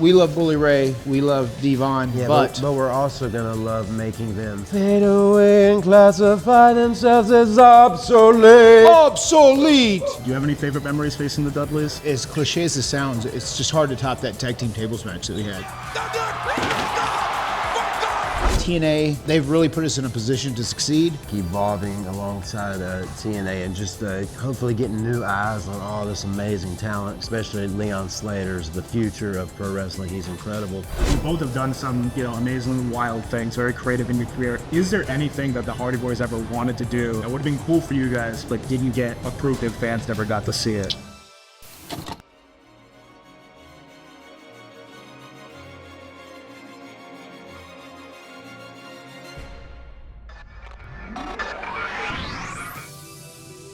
We love Bully Ray, we love Devon, Yeah, but we're also gonna love making them fade away and classify themselves as obsolete. obsolete! Do you have any favorite memories facing the Dudleys? As cliche as it sounds, it's just hard to top that tag team tables match that we had. TNA, they've really put us in a position to succeed. Evolving alongside TNA and just hopefully getting new eyes on all this amazing talent, especially Leon Slater's the future of pro wrestling. He's incredible. You both have done some, amazingly wild things, very creative in your career. Is there anything that the Hardy Boys ever wanted to do that would have been cool for you guys, but didn't get approved if fans never got to see it?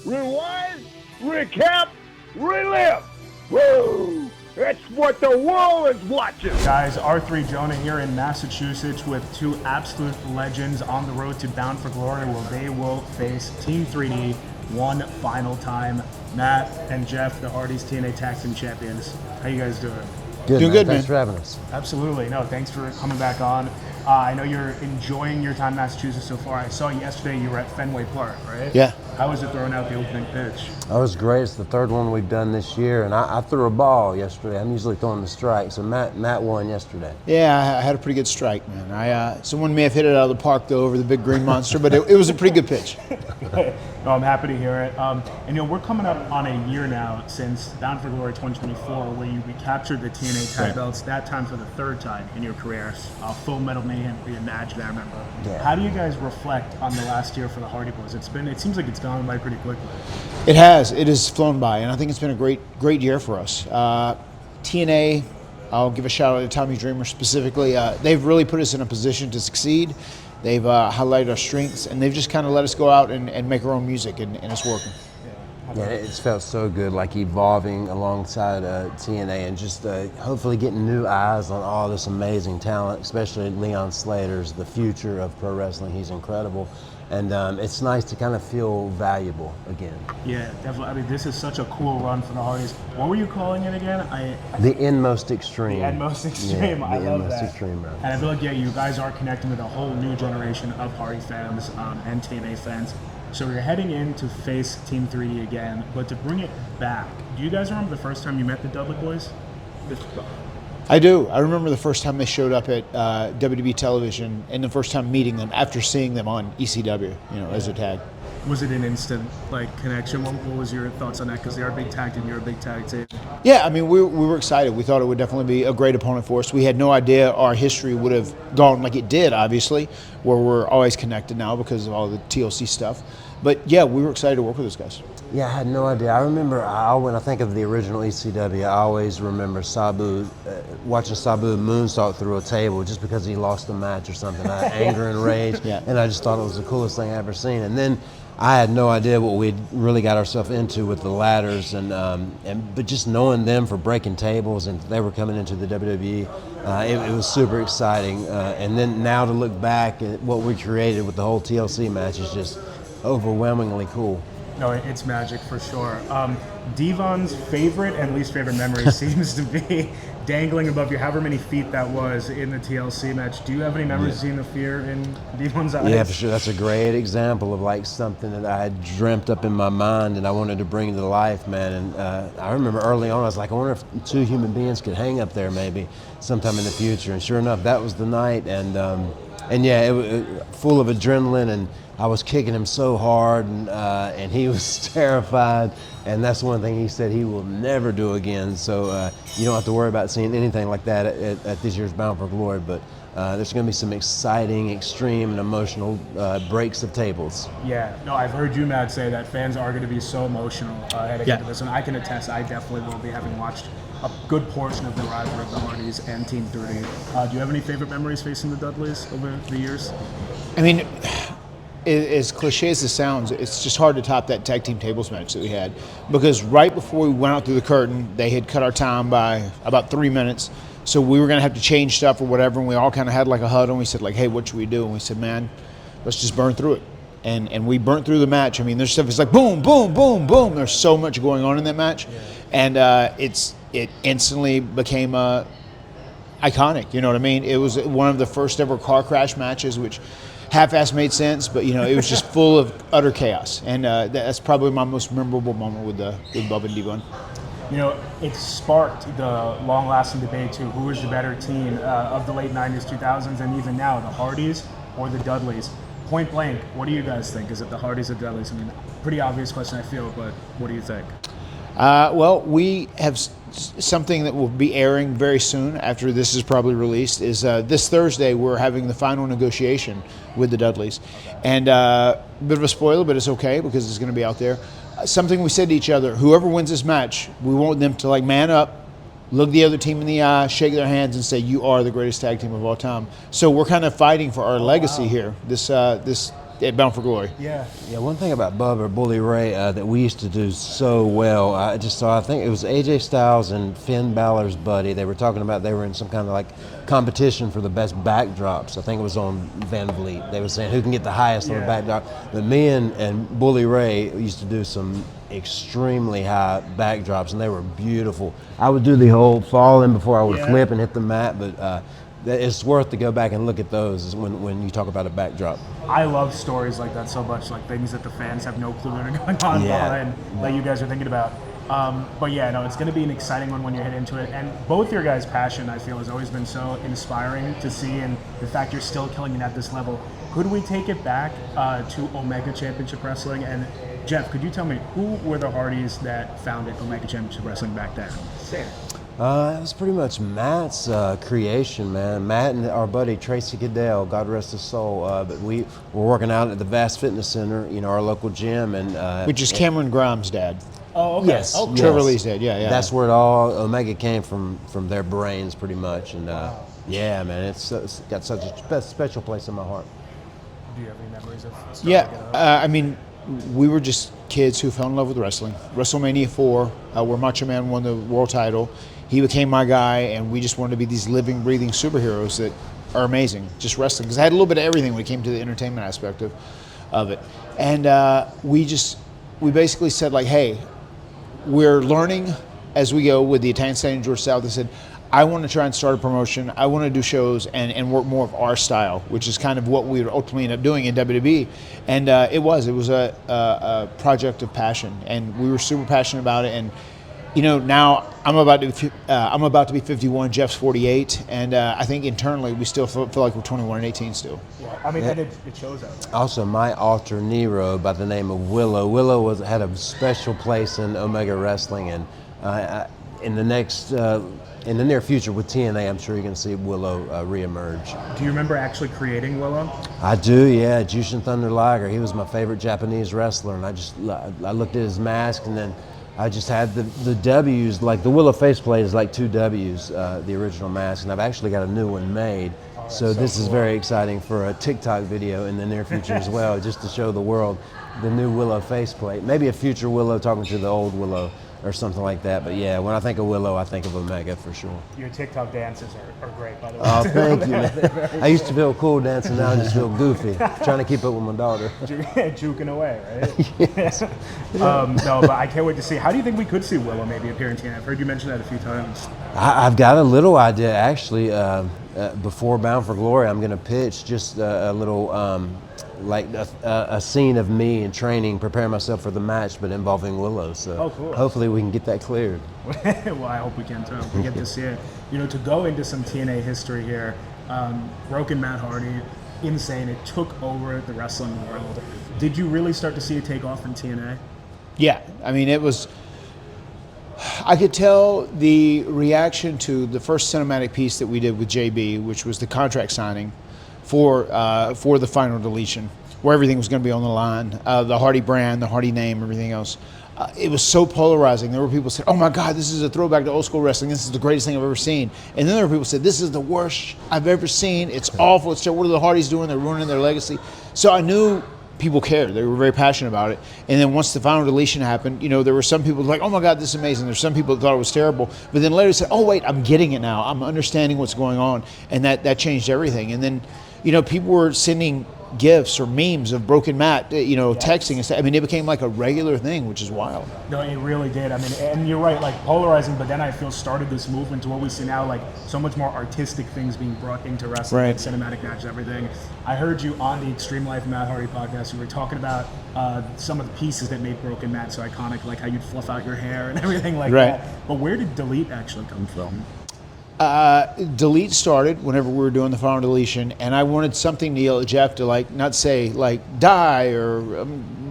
Rewind, recap, relive. Woo! That's what the world is watching. Guys, R3 Jonah here in Massachusetts with two absolute legends on the road to Bound for Glory, where they will face Team 3D one final time. Matt and Jeff, the Hardys TNA Tag Team Champions. How you guys doing? Good, Doing man. good, Thanks man. for having us. Absolutely. No, thanks for coming back on. I know you're enjoying your time in Massachusetts so far. I saw yesterday you were at Fenway Park, right? Yeah. How was it throwing out the opening pitch? That was great. It's the third one we've done this year, and I threw a ball yesterday. I'm usually throwing the strike, so Matt won yesterday. Yeah, I had a pretty good strike, man. Someone may have hit it out of the park, though, over the big green monster, but it was a pretty good pitch. No, I'm happy to hear it. And we're coming up on a year now since Bound for Glory 2024, where you recaptured the TNA tag belts, that time for the third time in your career. Full Metal Mayhem reimagined, I remember. Yeah. How do you guys reflect on the last year for the Hardy Boys? It seems like it's gone by pretty quickly. It has flown by, and I think it's been a great year for us. TNA, I'll give a shout out to Tommy Dreamer specifically. They've really put us in a position to succeed. They've highlighted our strengths, and they've just kind of let us go out and make our own music, and it's working. Yeah, it's felt so good, like evolving alongside TNA and just hopefully getting new eyes on all this amazing talent, especially Leon Slater's the future of pro wrestling. He's incredible. And it's nice to kind of feel valuable again. Yeah, definitely. I mean, this is such a cool run for the Hardys. What were you calling it again? The Inmost Extreme. The Inmost Extreme. Yeah, I love Inmost that. Extreme, bro. And I feel like, you guys are connecting with a whole new generation of Hardy fans and TNA fans. So you're heading in to face Team 3D again, but to bring it back, do you guys remember the first time you met the Dudley Boys? I do. I remember the first time they showed up at WWE television, and the first time meeting them after seeing them on ECW, as a tag. Was it an instant connection? What was your thoughts on that? Because they are a big tag team, you're a big tag team. Yeah, I mean, we were excited. We thought it would definitely be a great opponent for us. We had no idea our history would have gone like it did, obviously, where we're always connected now because of all the TLC stuff. But yeah, we were excited to work with those guys. Yeah, I had no idea. I remember when I think of the original ECW, I always remember Sabu, watching Sabu moonsault through a table just because he lost a match or something. I had anger and rage, Yeah. and I just thought it was the coolest thing I ever seen. And then I had no idea what we'd really got ourselves into with the ladders, but just knowing them for breaking tables and they were coming into the WWE, it was super exciting. And then now to look back at what we created with the whole TLC match is just overwhelmingly cool. No, it's magic for sure. Devon's favorite and least favorite memory seems to be dangling above you, however many feet that was in the TLC match. Do you have any memories of seeing the fear in Devon's eyes? Yeah, for sure. That's a great example of something that I had dreamt up in my mind and I wanted to bring to life, man. And I remember early on, I was like, I wonder if two human beings could hang up there maybe sometime in the future. And sure enough, that was the night. And yeah, it was full of adrenaline, and I was kicking him so hard, and he was terrified. And that's one thing he said he will never do again. So you don't have to worry about seeing anything like that at this year's Bound for Glory. But there's going to be some exciting, extreme, and emotional breaks of tables. Yeah, no, I've heard you, Matt, say that fans are going to be so emotional heading into this, and I can attest. I definitely will be, having watched a good portion of the rivalry of the Hardys and Team 3D. Do you have any favorite memories facing the Dudleys over the years? I mean, as cliche as it sounds, it's just hard to top that tag team tables match that we had, because right before we went out through the curtain, they had cut our time by about 3 minutes. So we were going to have to change stuff or whatever, and we all kind of had like a huddle, and we said hey, what should we do? And we said, man, let's just burn through it. And we burnt through the match. I mean, there's stuff, it's like boom, boom, boom, boom. There's so much going on in that match. And it instantly became iconic. You know what I mean? It was one of the first ever car crash matches, which half-ass made sense, but it was just full of utter chaos, and that's probably my most memorable moment with Bubba and D-Von. It sparked the long-lasting debate too. Who is the better team of the late '90s, 2000s, and even now, the Hardys or the Dudleys? Point blank, what do you guys think? Is it the Hardys or Dudleys? I mean, pretty obvious question, I feel, but what do you think? Well, we have something that will be airing very soon after this is probably released. Is this Thursday we're having the final negotiation with the Dudleys, and a bit of a spoiler, but it's okay because it's going to be out there. Something we said to each other: whoever wins this match, we want them to man up, look the other team in the eye, shake their hands, and say, "You are the greatest tag team of all time." So we're kind of fighting for our legacy here. This at Bound for Glory. Yeah. One thing about Bubba or Bully Ray that we used to do so well, I think it was AJ Styles and Finn Balor's buddy. They were talking about they were in some kind of competition for the best backdrops. I think it was on Van Vliet. They were saying who can get the highest on the backdrop. But me and Bully Ray used to do some extremely high backdrops, and they were beautiful. I would do the whole fall in before I would flip and hit the mat, but it's worth to go back and look at those when you talk about a backdrop. I love stories like that so much, things that the fans have no clue that are going on behind that you guys are thinking about. But it's going to be an exciting one when you head into it. And both your guys' passion, I feel, has always been so inspiring to see, and the fact you're still killing it at this level. Could we take it back to Omega Championship Wrestling? And Jeff, could you tell me who were the Hardys that founded Omega Championship Wrestling back then? It was pretty much Matt's creation, man. Matt and our buddy Tracy Goodell, God rest his soul. But we were working out at the Vast Fitness Center, our local gym, and Which is Cameron Grimes' dad. Oh, okay. Yes, Oh, Trevor Lee's dad. Yeah. That's where it all Omega came from their brains, pretty much. And man, it's got such a special place in my heart. Do you have any memories of? I mean, we were just kids who fell in love with wrestling. WrestleMania 4, where Macho Man won the world title. He became my guy, and we just wanted to be these living, breathing superheroes that are amazing, just wrestling. Because I had a little bit of everything when it came to the entertainment aspect of it. And we basically said, hey, we're learning as we go with the Italian Stallion George South. They said, I want to try and start a promotion. I want to do shows and work more of our style, which is kind of what we would ultimately end up doing in WWE. And it was a project of passion, and we were super passionate about it. And now I'm about to be 51. Jeff's 48, and I think internally we still feel like we're 21 and 18 still. Yeah, I mean, and it shows out. Also, my alter Nero by the name of Willow. Willow had a special place in Omega Wrestling, and in the near future with TNA, I'm sure you're going to see Willow reemerge. Do you remember actually creating Willow? I do, yeah. Jushin Thunder Liger. He was my favorite Japanese wrestler, and I looked at his mask, and then I just had the W's, the Willow faceplate is 2 W's, the original mask, and I've actually got a new one made. So this is very exciting for a TikTok video in the near future as well, just to show the world the new Willow faceplate. Maybe a future Willow talking to the old Willow or something like that. But yeah, when I think of Willow, I think of Omega for sure. Your TikTok dances are great, by the way. Oh, thank you, man. I used to feel cool dancing, now I just feel goofy, trying to keep up with my daughter. Juking away, right? Yes. No, but I can't wait to see. How do you think we could see Willow maybe appear in TNA? I've heard you mention that a few times. I've got a little idea, actually. Before Bound for Glory, I'm going to pitch just a little, a scene of me in training, preparing myself for the match, but involving Willow. So cool. Hopefully we can get that cleared. Well, I hope we can too. We get to see it. To go into some TNA history here, Broken Matt Hardy, insane. It took over the wrestling world. Did you really start to see it take off in TNA? Yeah, I mean, it was. I could tell the reaction to the first cinematic piece that we did with JB, which was the contract signing for the final deletion, where everything was going to be on the line, the Hardy brand, the Hardy name, everything else. It was so polarizing. There were people who said, "Oh my God, this is a throwback to old school wrestling. This is the greatest thing I've ever seen." And then there were people who said, "This is the worst I've ever seen. It's awful. It's terrible. What are the Hardys doing? They're ruining their legacy." So I knew people cared. They were very passionate about it. And then once the final deletion happened, there were some people like, "Oh my God, this is amazing." There's some people that thought it was terrible. But then later said, "Oh wait, I'm getting it now. I'm understanding what's going on." And that changed everything. And then people were sending gifs or memes of broken Matt, texting and stuff. I mean, it became like a regular thing, which is wild. No, it really did. I mean, and you're right, like polarizing, but then I feel started this movement to what we see now, like so much more artistic things being brought into wrestling, Right. like cinematic matches, everything. I heard you on the Extreme Life Matt Hardy podcast. You were talking about some of the pieces that made Broken Matt so iconic, like how you'd fluff out your hair and everything like Right. that. But where did Delete actually come from? Delete started whenever we were doing the final deletion, and I wanted something to yell at Jeff to not say die or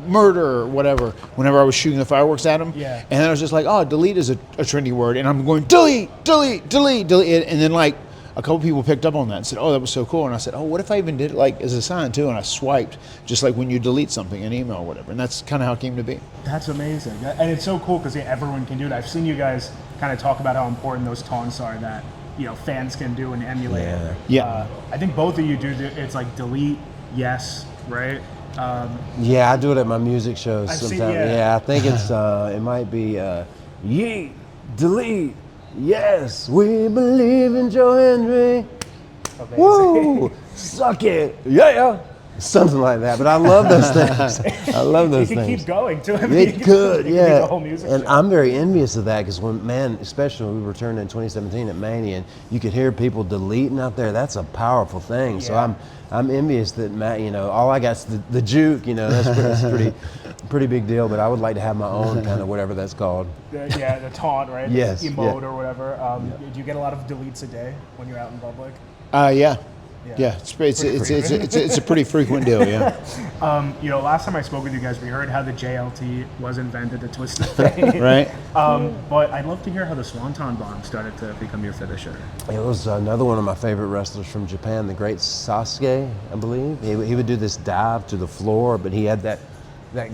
murder or whatever whenever I was shooting the fireworks at him. Yeah. And then I was just like, oh, delete is a trendy word, and I'm going delete, and then a couple people picked up on that and said, oh, that was so cool. And I said, oh, what if I even did it as a sign too? And I swiped just like when you delete something, an email or whatever. And that's kind of how it came to be. That's amazing. And it's so cool because everyone can do it. I've seen you guys kind of talk about how important those taunts are that, fans can do and emulate. Yeah. I think both of you do. It's like delete, yes, right? Yeah, I do it at my music shows I've sometimes. seen- yeah. I think it's it might be yeet, delete, yes, we believe in Joe Hendry. Amazing. Woo! Suck it! Yeah! Something like that. But I love those things. I love those You can things. keep going too. I mean, It could, you can do yeah. the whole music And show. I'm very envious of that because especially when we returned in 2017 at Mania, and you could hear people deleting out there. That's a powerful thing. So Yeah. I'm envious that Matt, all I got's the juke. That's pretty big deal. But I would like to have my own kind of whatever that's called. the taunt, right? Yes, The emote yeah. or whatever. Do you get a lot of deletes a day when you're out in public? Yeah. Yeah. Yeah, it's a pretty frequent deal, yeah. Last time I spoke with you guys, we heard how the JLT was invented, the twisted fate. Right? But I'd love to hear how the Swanton Bomb started to become your finisher. It was another one of my favorite wrestlers from Japan, the great Sasuke, I believe. He would do this dive to the floor, but he had that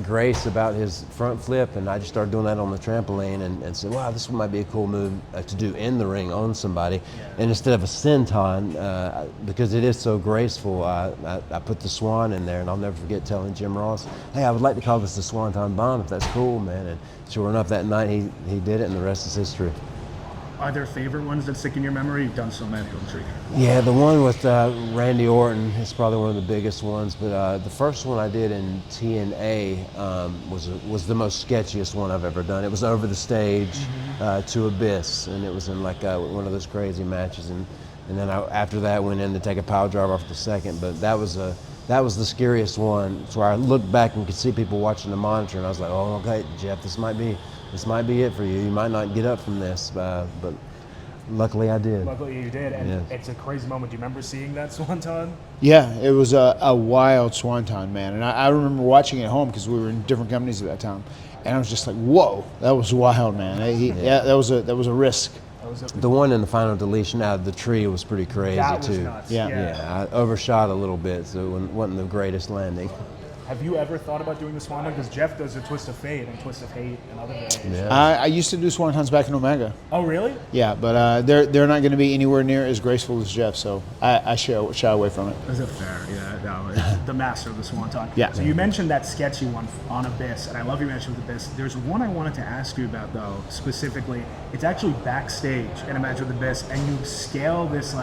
grace about his front flip, and I just started doing that on the trampoline and said, wow, this might be a cool move to do in the ring on somebody. Yeah. And instead of a senton, because it is so graceful, I put the swan in there, and I'll never forget telling Jim Ross, hey, I would like to call this the Swanton Bomb if that's cool, man. And sure enough, that night he did it, and the rest is history. Are there favorite ones that stick in your memory? You've done so many, I'm sure. Yeah, the one with Randy Orton is probably one of the biggest ones. But the first one I did in TNA was the most sketchiest one I've ever done. It was over the stage to Abyss, and it was in one of those crazy matches. And then after that, went in to take a pile driver off the second. But that was the scariest one. So I looked back and could see people watching the monitor, and I was like, oh, okay, Jeff, this might be it for you. You might not get up from this, but luckily I did. Luckily you did, and Yes. it's a crazy moment. Do you remember seeing that Swanton? Yeah, it was a wild swanton, man. And I remember watching it at home because we were in different companies at that time. And I was just like, whoa, that was wild, man. That was a risk. That was The one in the final deletion out of the tree was pretty crazy that was too. nuts. Yeah. Yeah, I overshot a little bit, so it wasn't the greatest landing. Have you ever thought about doing the Swanton? Because Jeff does a Twist of Fate and Twist of Hate and other variations. Yeah. I used to do swantons back in Omega. Oh, really? Yeah, but they're not going to be anywhere near as graceful as Jeff, so I shy away from it. Is it fair? Yeah, no, it's the master of the Swanton. Yeah. So you mentioned that sketchy one on Abyss, and I love your mention with Abyss. There's one I wanted to ask you about, though, specifically. It's actually backstage in a match with Abyss, and you scale this,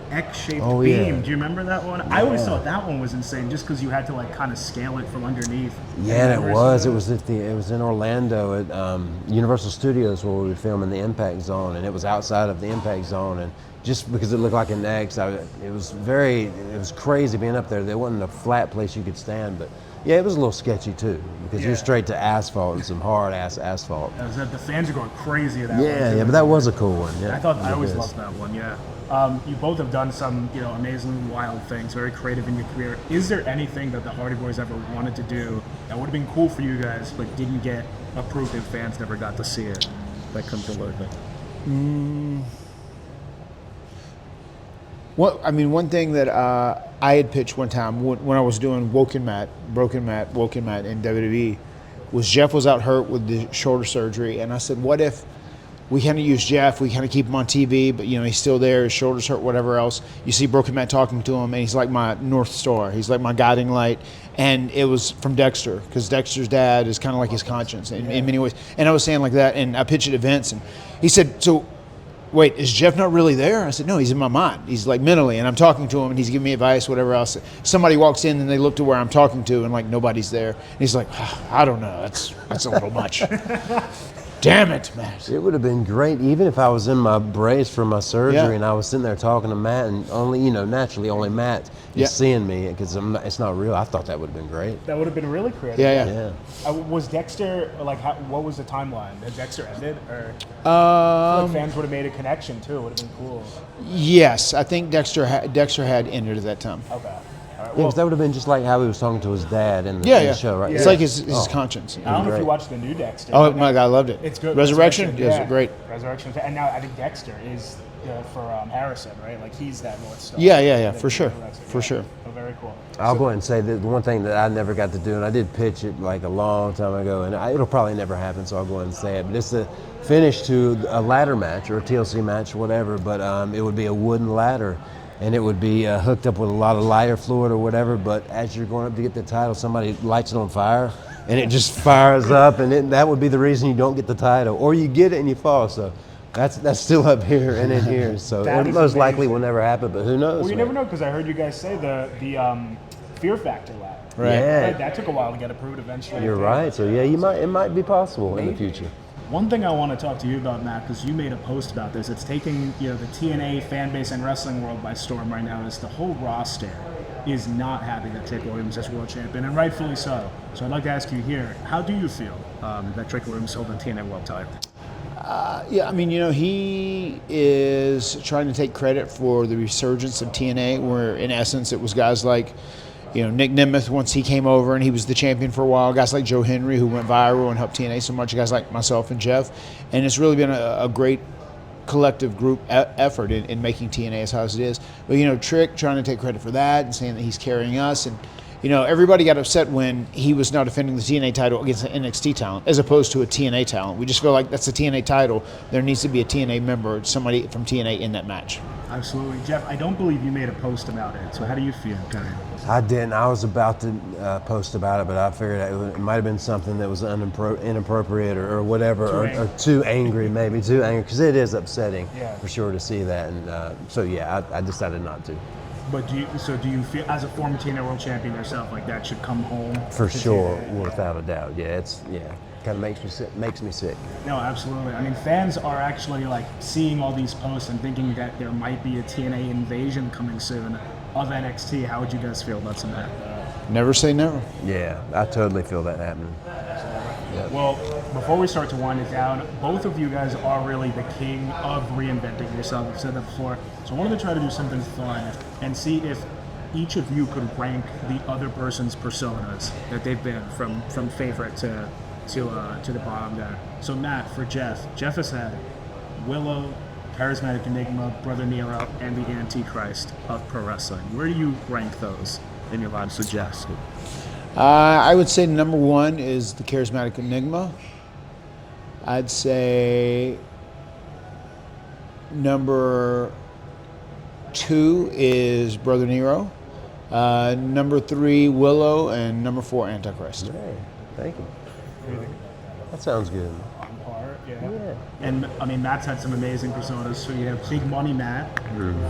X-shaped Oh, beam. yeah. Do you remember that one? I always thought that one was insane, just because you had to, kind of scale it from underneath. Yeah, And it was. It was in Orlando at Universal Studios where we were filming the Impact Zone, and it was outside of the Impact Zone. And just because it looked like an X, it was crazy being up there. There wasn't a flat place you could stand, but yeah, it was a little sketchy too because Yeah. you're straight to asphalt and some hard ass asphalt. The fans are going crazy at that one. Yeah, too. yeah, but that was a cool one. Yeah, I always it is. loved that one. Yeah. You both have done some, amazingly wild things, very creative in your career. Is there anything that the Hardy Boys ever wanted to do that would have been cool for you guys, but didn't get approved and fans never got to see it? That comes to life. One thing that I had pitched one time when I was doing Broken Matt in WWE was Jeff was out hurt with the shoulder surgery, and I said, what if we kind of use Jeff, we kind of keep him on TV, but he's still there, his shoulder's hurt, whatever else. You see Broken Matt talking to him, and he's like my North Star. He's like my guiding light. And it was from Dexter, because Dexter's dad is kind of like his conscience in many ways. And I was saying like that, and I pitched it to Vince, and he said, so wait, is Jeff not really there? I said, no, he's in my mind. He's like mentally, and I'm talking to him, and he's giving me advice, whatever else. Somebody walks in, and they look to where I'm talking to, and like nobody's there. And he's like, I don't know, that's a little much. Damn it, Matt. It would have been great, even if I was in my brace for my surgery Yeah. and I was sitting there talking to Matt, and only, naturally, only Matt is Yeah. seeing me because it's not real. I thought that would have been great. That would have been really creative. Yeah. Was Dexter like? What was the timeline? Had Dexter ended, or I feel like fans would have made a connection too? Would have been cool. Yes, I think Dexter had ended at that time. Okay. All right. Yeah, because that would have been just like how he was talking to his dad in the, Yeah, in yeah. the show, right? It's like his conscience. I don't know if great. you watched the new Dexter. Oh but my God, I loved it. it's good. Resurrection? Yeah, it's great. Resurrection, and now I think Dexter is for Harrison, right? Like he's that North Star. Yeah, for sure, for sure. Oh, very cool. I'll go ahead and say that the one thing that I never got to do, and I did pitch it like a long time ago, and it'll probably never happen, so I'll go ahead and say it, but it's the finish to a ladder match or a TLC match or whatever, but it would be a wooden ladder, and it would be hooked up with a lot of lighter fluid or whatever, but as you're going up to get the title, somebody lights it on fire, and it just fires up, and that would be the reason you don't get the title, or you get it and you fall, so that's still up here and in here, so That it is most likely amazing. will never happen, but who knows? Well, you man? never know because I heard you guys say the Fear Factor lab. Right. Yeah. Right, that took a while to get approved eventually. You're right. So yeah, it might be possible in the future. One thing I want to talk to you about, Matt, because you made a post about this. It's taking the TNA fan base and wrestling world by storm right now. Is the whole roster is not happy that Trick Williams is world champion, and rightfully so. So I'd like to ask you here, how do you feel that Trick Williams held the TNA world title? Yeah, I mean, he is trying to take credit for the resurgence of TNA, where in essence it was guys like, Nick Nemeth once he came over and he was the champion for a while, guys like Joe Henry who went viral and helped TNA so much, guys like myself and Jeff, and it's really been a great collective group effort in making TNA as high as it is. But Trick trying to take credit for that and saying that he's carrying us, and everybody got upset when he was now defending the TNA title against an NXT talent as opposed to a TNA talent. We just feel like that's a TNA title. There needs to be a TNA member, somebody from TNA in that match. Absolutely. Jeff, I don't believe you made a post about it, so how do you feel? I didn't. I was about to post about it, but I figured it might have been something that was inappropriate or whatever, or too angry, maybe too angry, because it is upsetting for sure to see that. And so yeah, I decided not to. But do you feel, as a former TNA World Champion yourself, like that should come home? For to sure, TNA? without a doubt. Yeah, kind of makes me sick. No, absolutely. I mean, fans are actually like seeing all these posts and thinking that there might be a TNA invasion coming soon of NXT. How would you guys feel about some of that? Never say never. Yeah, I totally feel that happening. Well, before we start to wind it down, both of you guys are really the king of reinventing yourself. I've said that before. So I wanted to try to do something fun and see if each of you could rank the other person's personas that they've been from favorite to the bottom there. So Matt, for Jeff has had Willow, Charismatic Enigma, Brother Nero, and the Antichrist of pro wrestling. Where do you rank those in your lives? So Jeff. I would say number one is the Charismatic Enigma. I'd say number two is Brother Nero. Number three, Willow, and number four, Antichrist. Hey, thank you. That sounds good. On par, yeah. And I mean, Matt's had some amazing personas. So you have Big Money Matt,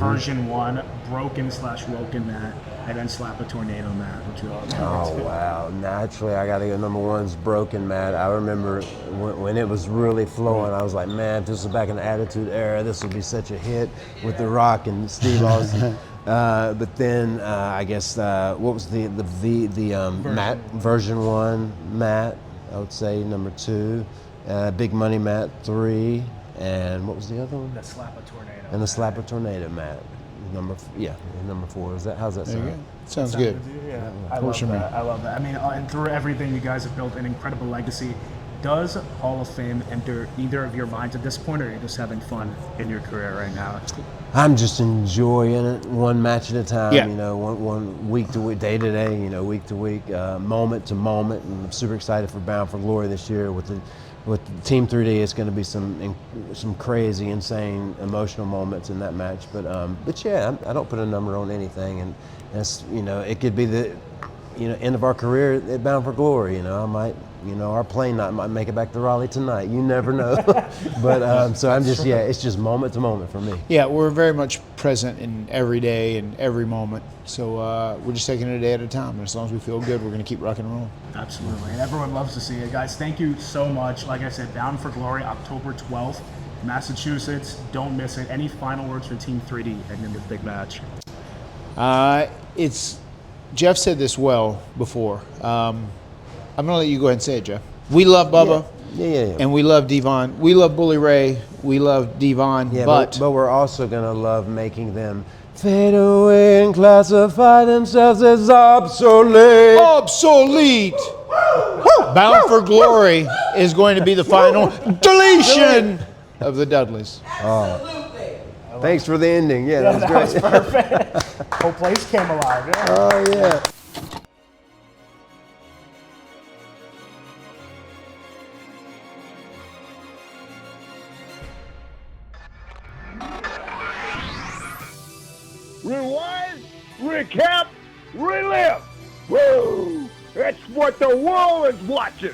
version 1, Broken/Woken Matt, and then Slap a Tornado Matt, which you all Oh wow! Naturally, I got to go. Number one's Broken Matt. I remember when it was really flowing. I was like, man, if this was back in the Attitude Era, this would be such a hit with The Rock and Steve Austin. But then I guess what was the Matt version 1 Matt? I would say number 2, Big Money Matt 3, and what was the other one? The Slap a Tornado. And the Slap a Tornado Matt. Number 4. Is that how's that There you sound? go. Sounds good. Yeah, I love that. I love that. I mean, and through everything, you guys have built an incredible legacy. Does Hall of Fame enter either of your minds at this point, or are you just having fun in your career right now? I'm just enjoying it, one match at a time. Yeah. One week to week, day to day. Week to week, moment to moment. And I'm super excited for Bound for Glory this year with Team 3D. It's going to be some crazy, insane, emotional moments in that match. But yeah, I don't put a number on anything, and that's it could be the end of our career at Bound for Glory. I our plane might make it back to Raleigh tonight. You never know. But so I'm just, it's just moment to moment for me. Yeah, we're very much present in every day and every moment. So we're just taking it a day at a time. And as long as we feel good, we're going to keep rocking and rolling. Absolutely. And everyone loves to see it. Guys, thank you so much. Like I said, Bound for Glory, October 12th, Massachusetts. Don't miss it. Any final words for Team 3D heading into the big match? Jeff said this well before. I'm going to let you go ahead and say it, Jeff. We love Bubba. Yeah. And we love Devon. We love Bully Ray. We love Devon. Yeah, but we're also going to love making them fade away and classify themselves as obsolete. Obsolete. Bound for Glory is going to be the final deletion of the Dudleys. Thanks for the ending. Yeah, that was great. Perfect. Whole place came alive. Yeah. Oh, yeah. Rewind, recap, relive. Woo! That's what the world is watching.